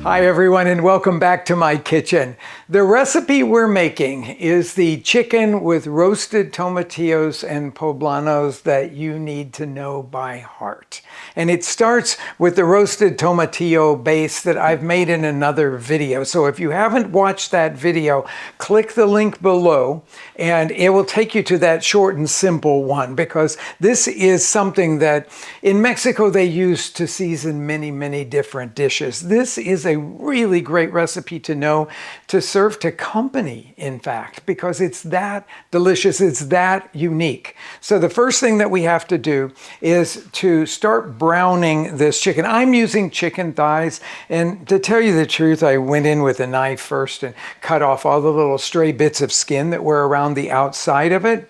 Hi everyone and welcome back to my kitchen. The recipe we're making is the chicken with roasted tomatillos and poblanos that you need to know by heart. And it starts with the roasted tomatillo base that I've made in another video. So if you haven't watched that video, click the link below and it will take you to that short and simple one, because this is something that in Mexico they use to season many different dishes. This is a really great recipe to know, to serve to company, in fact, because it's that delicious, it's that unique. So the first thing that we have to do is to start browning this chicken. I'm using chicken thighs, and to tell you the truth, I went in with a knife first and cut off all the little stray bits of skin that were around the outside of it.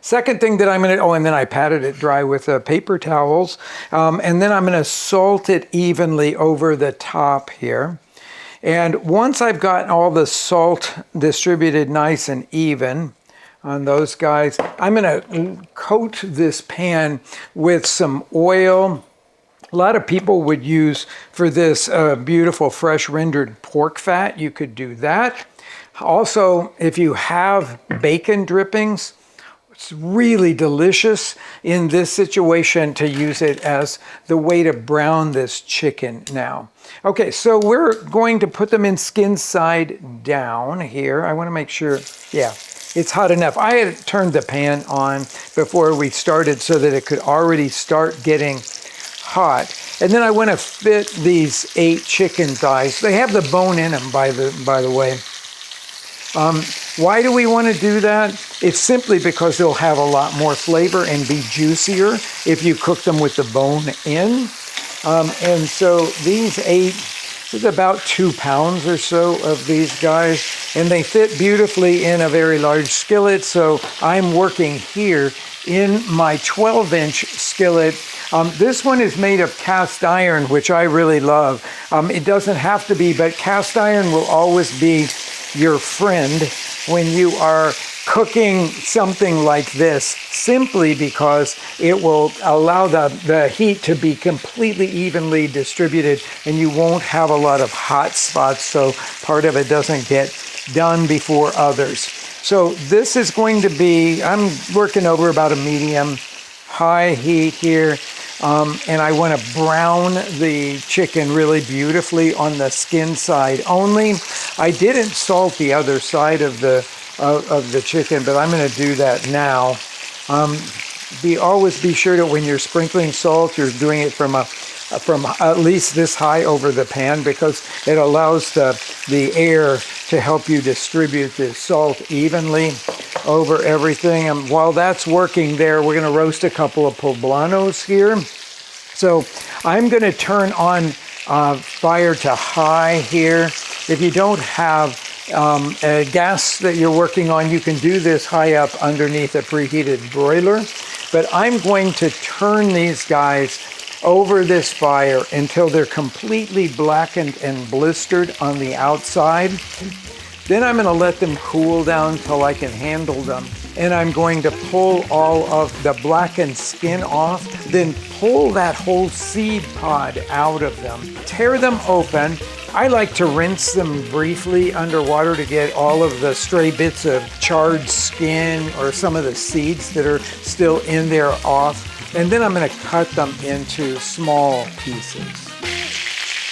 Second thing that I'm going to, and then I patted it dry with paper towels, and then I'm going to salt it evenly over the top here. And once I've gotten all the salt distributed nice and even on those guys, I'm going to coat this pan with some oil. A lot of people would use for this beautiful fresh rendered pork fat. You could do that. Also, if you have bacon drippings, it's really delicious in this situation to use it as the way to brown this chicken now. Okay, so we're going to put them in skin side down here. I want to make sure, yeah, it's hot enough. I had turned the pan on before we started so that it could already start getting hot. And then I want to fit these 8 chicken thighs. They have the bone in them, by the way. Why do we want to do that? It's simply because they'll have a lot more flavor and be juicier if you cook them with the bone in. And so these 8, there's about 2 pounds or so of these guys, and they fit beautifully in a very large skillet. So I'm working here in my 12-inch skillet. This one is made of cast iron, which I really love. It doesn't have to be, but cast iron will always be your friend when you are cooking something like this, simply because it will allow the heat to be completely evenly distributed and you won't have a lot of hot spots, so part of it doesn't get done before others. So this is going to be, I'm working over about a medium high heat here. And I want to brown the chicken really beautifully on the skin side only. I didn't salt the other side of the chicken, but I'm going to do that now. Always be sure that when you're sprinkling salt, you're doing it from at least this high over the pan, because it allows the air to help you distribute the salt evenly over everything. And while that's working there, we're going to roast a couple of poblanos here. So I'm going to turn on fire to high here. If you don't have a gas that you're working on, you can do this high up underneath a preheated broiler. But I'm going to turn these guys over this fire until they're completely blackened and blistered on the outside. Then I'm going to let them cool down till I can handle them. And I'm going to pull all of the blackened skin off, then pull that whole seed pod out of them. Tear them open. I like to rinse them briefly underwater to get all of the stray bits of charred skin or some of the seeds that are still in there off. And then I'm going to cut them into small pieces.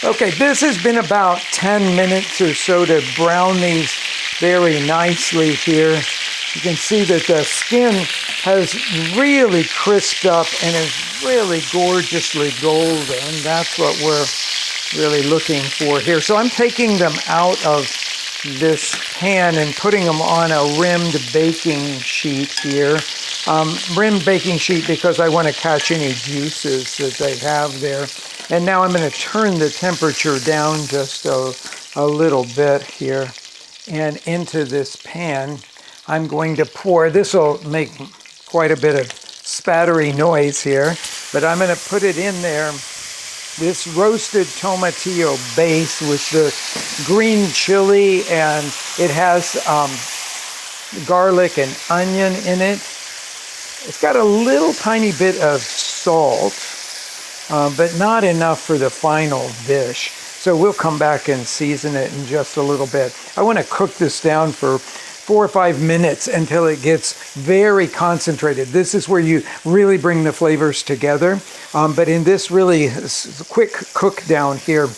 Okay, this has been about 10 minutes or so to brown these very nicely here. You can see that the skin has really crisped up and is really gorgeously golden. That's what we're really looking for here. So I'm taking them out of this pan and putting them on a rimmed baking sheet here. Rimmed baking sheet because I want to catch any juices that they have there. And now I'm going to turn the temperature down just a little bit here. And into this pan, I'm going to pour, this will make quite a bit of spattery noise here, but I'm going to put it in there. This roasted tomatillo base with the green chile, and it has garlic and onion in it. It's got a little tiny bit of salt, but not enough for the final dish. So we'll come back and season it in just a little bit. I want to cook this down for 4 or 5 minutes until it gets very concentrated. This is where you really bring the flavors together. But in this really quick cook down here,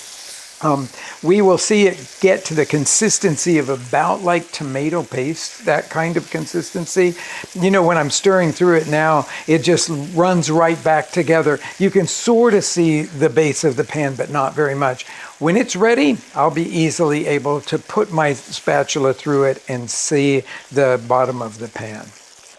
we will see it get to the consistency of about like tomato paste, that kind of consistency. You know, when I'm stirring through it now, it just runs right back together. You can sort of see the base of the pan, but not very much. When it's ready, I'll be easily able to put my spatula through it and see the bottom of the pan.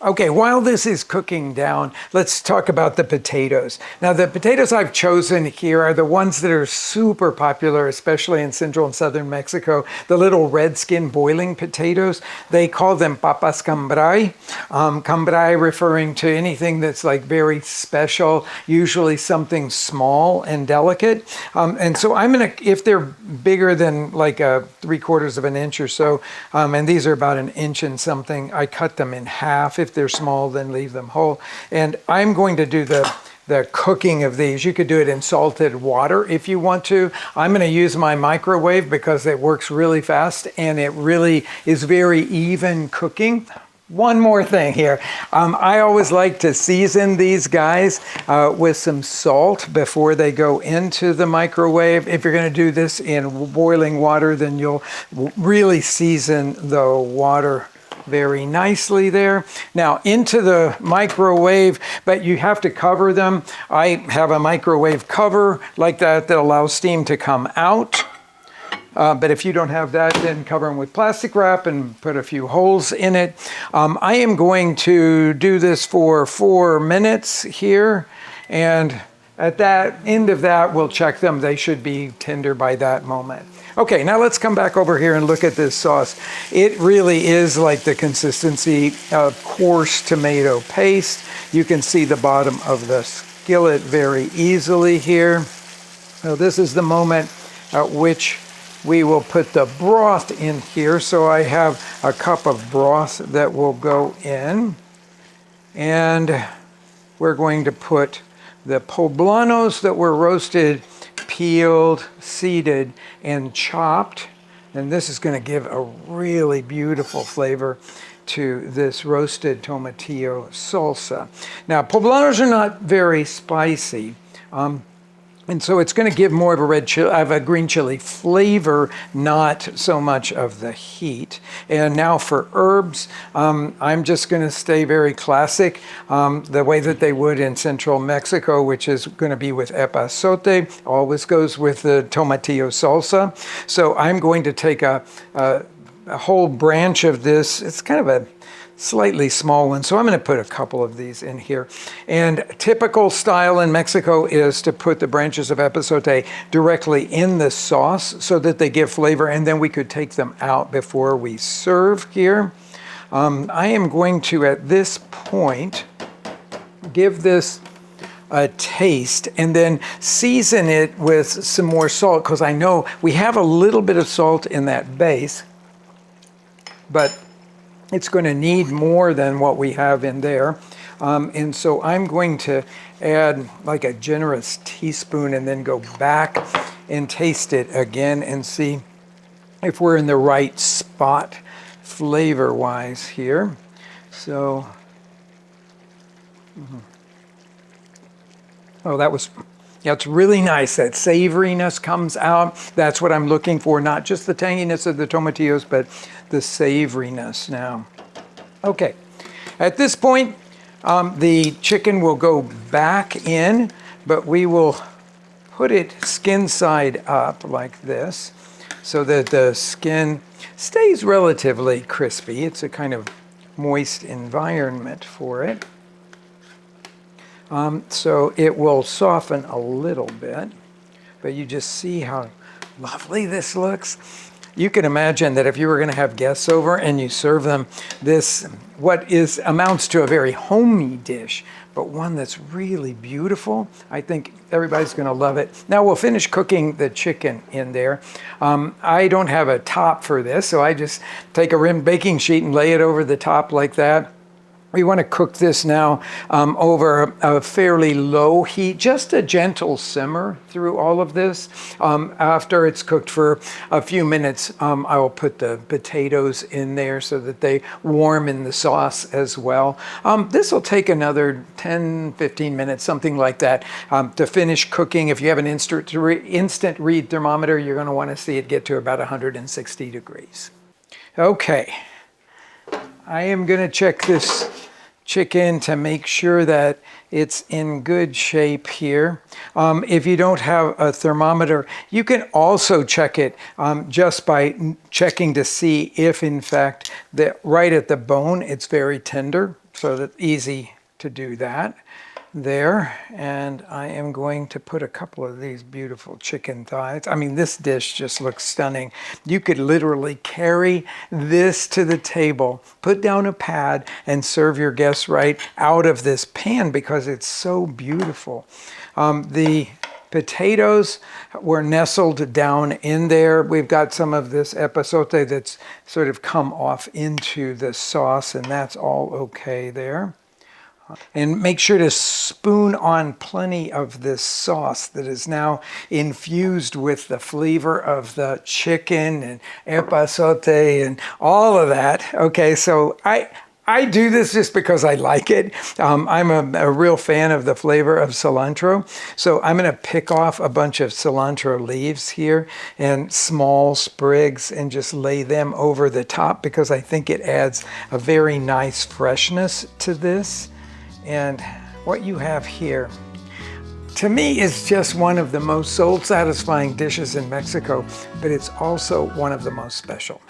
Okay, while this is cooking down, let's talk about the potatoes. Now, the potatoes I've chosen here are the ones that are super popular, especially in central and southern Mexico, the little red skin boiling potatoes. They call them papas cambray. Cambray referring to anything that's like very special, usually something small and delicate. And so I'm gonna, if they're bigger than like 3/4 of an inch or so, and these are about an inch and something, I cut them in half. If they're small, then leave them whole. And I'm going to do the cooking of these. You could do it in salted water if you want to. I'm going to use my microwave because it works really fast and it really is very even cooking. One more thing here. I always like to season these guys with some salt before they go into the microwave. If you're going to do this in boiling water, then you'll really season the water very nicely there. Now into the microwave, but you have to cover them. I have a microwave cover like that that allows steam to come out. But if you don't have that, then cover them with plastic wrap and put a few holes in it. I am going to do this for 4 minutes here. And at that end of that, we'll check them. They should be tender by that moment. Okay, now let's come back over here and look at this sauce. It really is like the consistency of coarse tomato paste. You can see the bottom of the skillet very easily here. Now this is the moment at which we will put the broth in here. So I have a cup of broth that will go in. And we're going to put the poblanos that were roasted, peeled, seeded, and chopped. And this is going to give a really beautiful flavor to this roasted tomatillo salsa. Now, poblanos are not very spicy. And so it's going to give more of a red chili, of a green chili flavor, not so much of the heat. And now for herbs, I'm just going to stay very classic, the way that they would in central Mexico, which is going to be with epazote, always goes with the tomatillo salsa. So I'm going to take a whole branch of this. It's kind of a slightly small one, so I'm going to put a couple of these in here. And typical style in Mexico is to put the branches of epazote directly in the sauce so that they give flavor, and then we could take them out before we serve here. I am going to, at this point, give this a taste and then season it with some more salt, because I know we have a little bit of salt in that base, but it's going to need more than what we have in there. And so I'm going to add like a generous teaspoon and then go back and taste it again and see if we're in the right spot flavor-wise here. So, oh, that was, yeah, it's really nice. That savoriness comes out. That's what I'm looking for, not just the tanginess of the tomatillos, but the savoriness now. Okay, at this point, the chicken will go back in, but we will put it skin side up like this so that the skin stays relatively crispy. It's a kind of moist environment for it. So it will soften a little bit, but you just see how lovely this looks. You can imagine that if you were going to have guests over and you serve them this, what amounts to a very homey dish, but one that's really beautiful, I think everybody's going to love it. Now we'll finish cooking the chicken in there. I don't have a top for this, so I just take a rimmed baking sheet and lay it over the top like that. We want to cook this now over a fairly low heat, just a gentle simmer through all of this. After it's cooked for a few minutes, I will put the potatoes in there so that they warm in the sauce as well. This will take another 10, 15 minutes, something like that, to finish cooking. If you have an instant read thermometer, you're going to want to see it get to about 160 degrees. Okay. I am going to check this chicken to make sure that it's in good shape here. If you don't have a thermometer, you can also check it just by checking to see if, in fact, that right at the bone, it's very tender. So that's easy to do that there. And I am going to put a couple of these beautiful chicken thighs. I mean, this dish just looks stunning. You could literally carry this to the table, put down a pad, and serve your guests right out of this pan because it's so beautiful. The potatoes were nestled down in there. We've got some of this epazote that's sort of come off into the sauce, and that's all okay there. And make sure to spoon on plenty of this sauce that is now infused with the flavor of the chicken and epazote and all of that. Okay, so I do this just because I like it. I'm a real fan of the flavor of cilantro. So I'm going to pick off a bunch of cilantro leaves here and small sprigs and just lay them over the top because I think it adds a very nice freshness to this. And what you have here, to me, is just one of the most soul-satisfying dishes in Mexico, but it's also one of the most special.